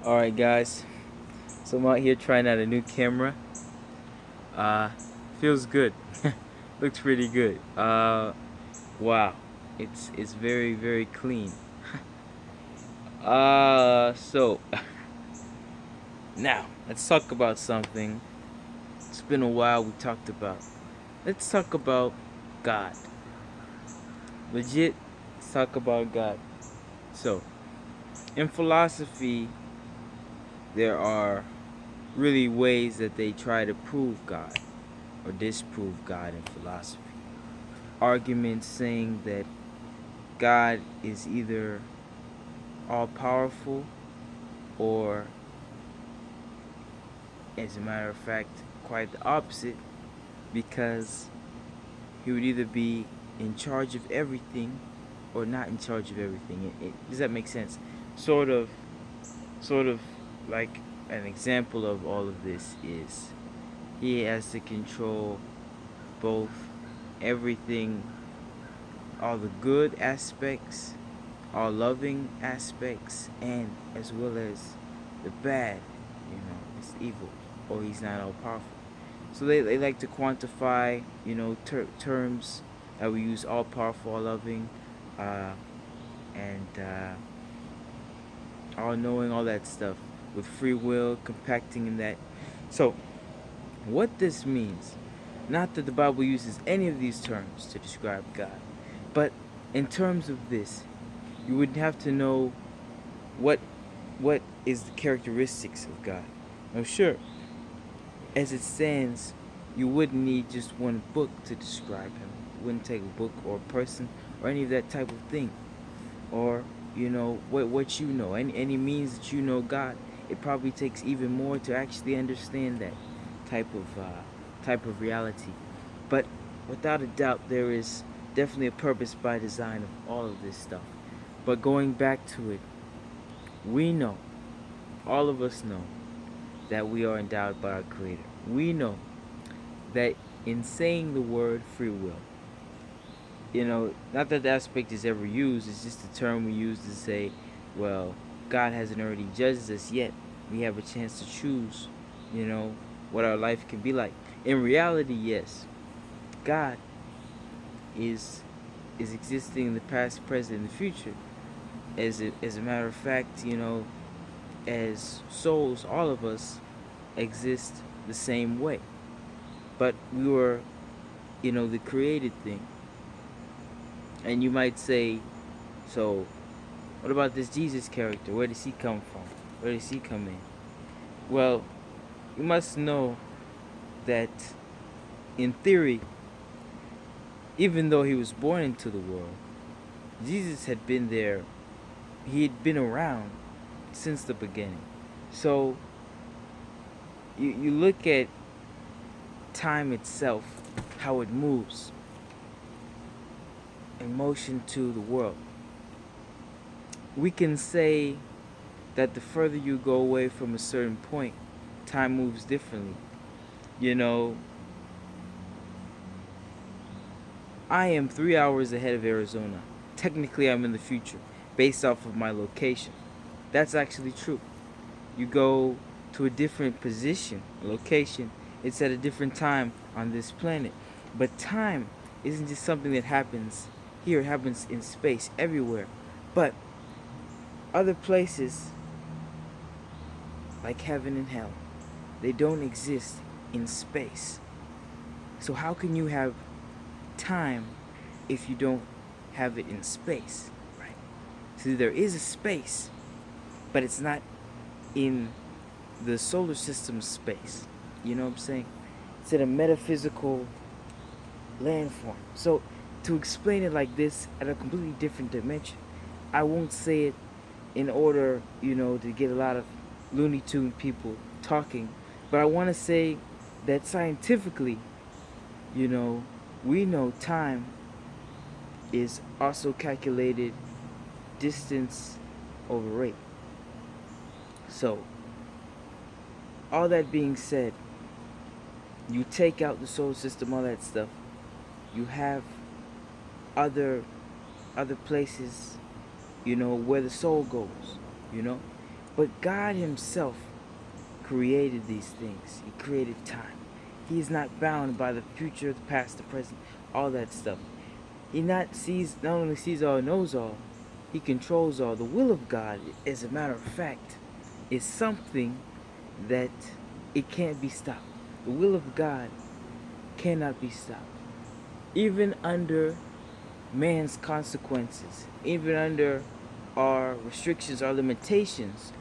Alright guys, so I'm out here trying out a new camera. Uh Feels good. Looks pretty good. Wow. It's very very clean. So now let's talk about something. It's been a while we talked about. Let's talk about God. Legit, let's talk about God. So, in philosophy, there are really ways that they try to prove God or disprove God in philosophy. Arguments saying that God is either all powerful or, as a matter of fact, quite the opposite, because he would either be in charge of everything or not in charge of everything. Does that make sense? Sort of, sort of like an example of all of this is he has to control both everything, all the good aspects, all loving aspects, and as well as the bad, it's evil, or he's not all powerful. So they like to quantify, terms that we use: all powerful, all loving, uh, and all knowing, all that stuff, with free will compacting in that. So, what this means, not that the Bible uses any of these terms to describe God, but in terms of this, you would have to know what what is the characteristics of God. Now, sure, as it stands, you wouldn't need just one book to describe him. You wouldn't take a book or a person or any of that type of thing. Or, what any means that you know God. It probably takes even more to actually understand that type of reality. But without a doubt, there is definitely a purpose by design of all of this stuff. But going back to it, we know, all of us know, that we are endowed by our Creator. We know that in saying the word free will, not that the aspect is ever used, it's just a term we use to say, well, God hasn't already judged us yet. We have a chance to choose, you know, what our life can be like. In reality, yes, God is existing in the past, present, and the future. As a matter of fact, as souls, all of us exist the same way. But we were, the created thing. And you might say, so what about this Jesus character? Where does he come from? Where does he come in? Well, you must know that in theory, even though he was born into the world, Jesus had been there. He had been around since the beginning. So you look at time itself, how it moves in motion to the world. We can say that the further you go away from a certain point, time moves differently. You know, I am 3 hours ahead of Arizona. Technically, I'm in the future, based off of my location. That's actually true. You go to a different position, location, it's at a different time on this planet. But time isn't just something that happens here, it happens in space, everywhere. But other places, like heaven and hell, they don't exist in space. So, how can you have time if you don't have it in space, right? See, there is a space, but it's not in the solar system space. You know what I'm saying? It's in a metaphysical landform. So, to explain it like this at a completely different dimension, I won't say it in order, to get a lot of Looney Tune people talking, but I want to say that scientifically, we know time is also calculated distance over rate. So, all that being said, you take out the solar system, all that stuff, you have other places, where the soul goes, you know? But God Himself created these things. He created time. He is not bound by the future, the past, the present, all that stuff. He not only sees all, knows all, He controls all. The will of God, as a matter of fact, is something that it can't be stopped. The will of God cannot be stopped. Even under man's consequences, even under our restrictions, our limitations,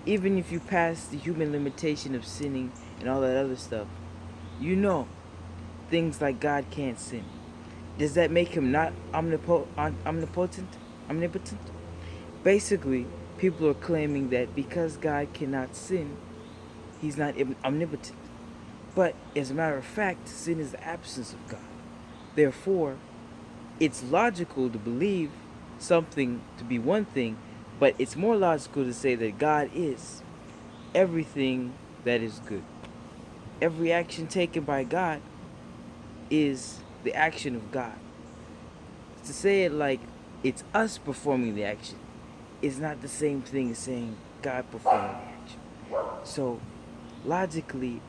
even if you pass the human limitation of sinning and all that other stuff, you know things like God can't sin. Does that make Him not omnipotent? Omnipotent? Basically, people are claiming that because God cannot sin, He's not omnipotent. But as a matter of fact, sin is the absence of God. Therefore, it's logical to believe something to be one thing, but it's more logical to say that God is everything that is good. Every action taken by God is the action of God. To say it like it's us performing the action is not the same thing as saying God performing the action. So, logically,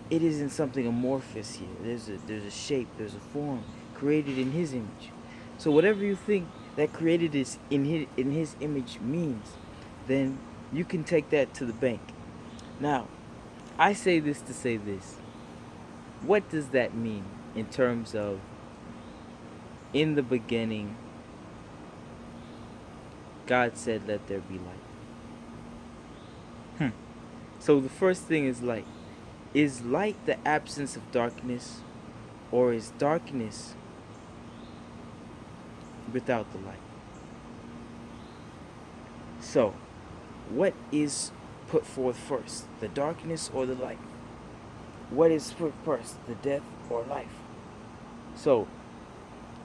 it isn't something amorphous here. There's a shape, there's a form created in His image. So whatever you think that created is in his image means, then you can take that to the bank. Now, I say this to say this. What does that mean in terms of in the beginning God said let there be light? So the first thing is light. Is light the absence of darkness, or is darkness without the light? So, what is put forth first, the darkness or the light? What is put first, the death or life? So,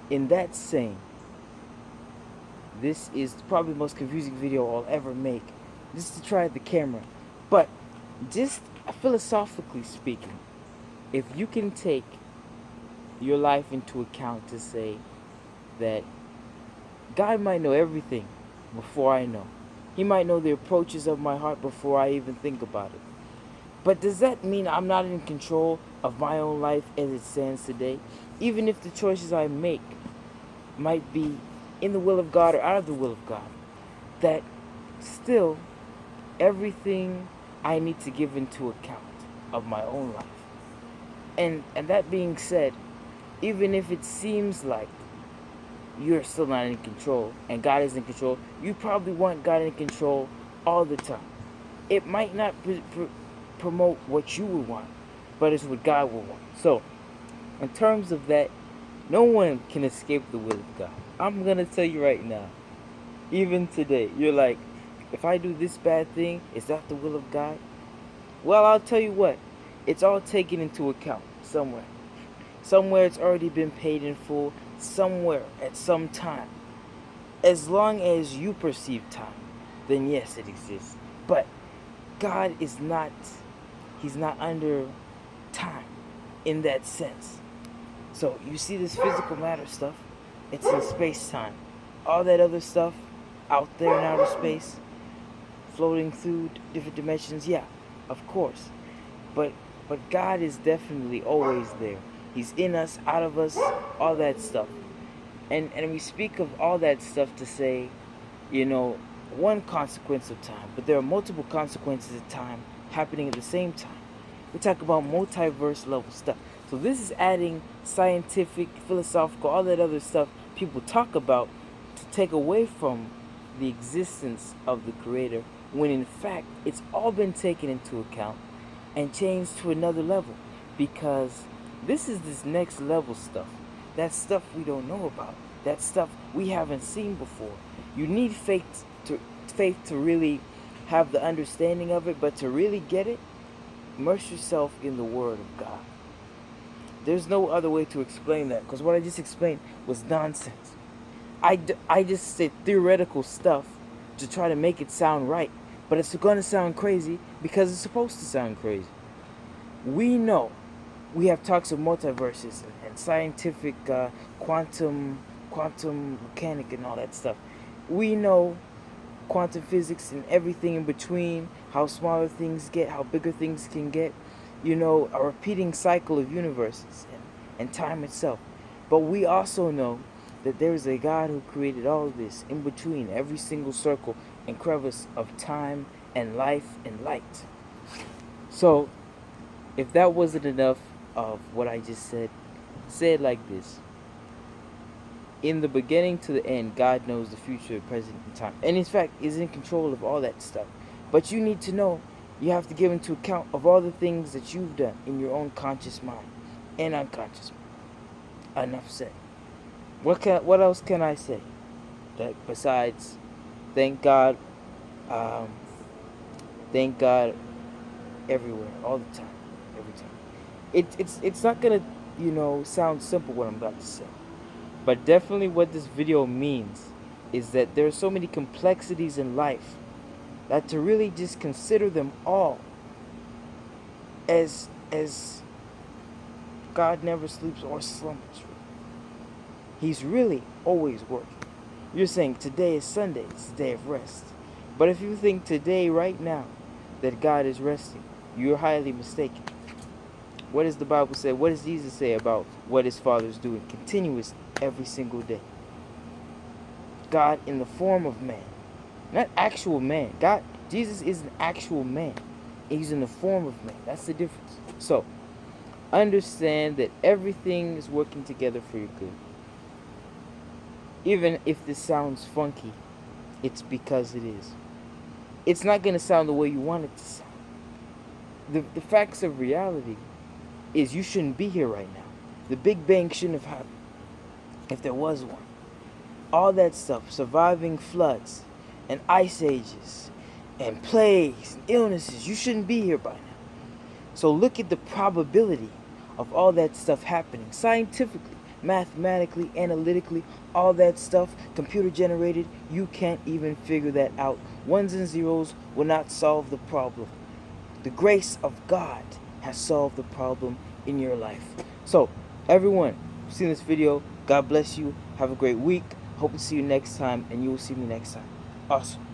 in that saying, this is probably the most confusing video I'll ever make. Just to try the camera. But, just philosophically speaking, if you can take your life into account to say that God might know everything before I know. He might know the approaches of my heart before I even think about it. But does that mean I'm not in control of my own life as it stands today? Even if the choices I make might be in the will of God or out of the will of God, that still everything I need to give into account of my own life. And that being said, even if it seems like you're still not in control and God is in control, you probably want God in control all the time. It might not promote what you would want, but it's what God will want. So, in terms of that, no one can escape the will of God. I'm going to tell you right now, even today, you're like, if I do this bad thing, is that the will of God? Well, I'll tell you what, it's all taken into account somewhere. Somewhere it's already been paid in full, somewhere at some time. As long as you perceive time, then yes, it exists. But God is not, He's not under time in that sense. So you see this physical matter stuff, it's in space-time. All that other stuff out there in outer space, floating through different dimensions, yeah, of course. But God is definitely always there. He's in us, out of us, all that stuff. And we speak of all that stuff to say, one consequence of time, but there are multiple consequences of time happening at the same time. We talk about multiverse level stuff. So this is adding scientific, philosophical, all that other stuff people talk about to take away from the existence of the Creator, when in fact it's all been taken into account and changed to another level, because this is this next level stuff. That stuff we don't know about. That stuff we haven't seen before. You need faith to really have the understanding of it, but to really get it, immerse yourself in the Word of God. There's no other way to explain that, because what I just explained was nonsense. I just said theoretical stuff to try to make it sound right, but it's going to sound crazy because it's supposed to sound crazy. We know we have talks of multiverses and scientific quantum mechanic and all that stuff. We know quantum physics and everything in between, how smaller things get, how bigger things can get, a repeating cycle of universes and time itself. But we also know that there is a God who created all of this in between every single circle and crevice of time and life and light. So, if that wasn't enough of what I just said, say it like this. In the beginning to the end, God knows the future, present, and time. And in fact, is in control of all that stuff. But you need to know, you have to give into account of all the things that you've done in your own conscious mind and unconscious mind. Enough said. What else can I say? That besides, thank God, thank God everywhere, all the time, every time. It's not gonna, sound simple what I'm about to say. But definitely what this video means is that there are so many complexities in life that to really just consider them all as God never sleeps or slumbers. He's really always working. You're saying today is Sunday, it's the day of rest. But if you think today, right now, that God is resting, you're highly mistaken. What does the Bible say? What does Jesus say about what his Father's doing continuously every single day? God in the form of man. Not actual man. Jesus is an actual man. He's in the form of man. That's the difference. So, understand that everything is working together for your good. Even if this sounds funky, it's because it is. It's not going to sound the way you want it to sound. The facts of reality is you shouldn't be here right now. The Big Bang shouldn't have happened if there was one. All that stuff, surviving floods and ice ages and plagues and illnesses, you shouldn't be here by now. So look at the probability of all that stuff happening scientifically, mathematically, analytically, all that stuff, computer generated. You can't even figure that out. Ones and zeros will not solve the problem. The grace of God has solved the problem in your life. So, everyone, who's seen this video, God bless you. Have a great week. Hope to see you next time, and you will see me next time. Awesome.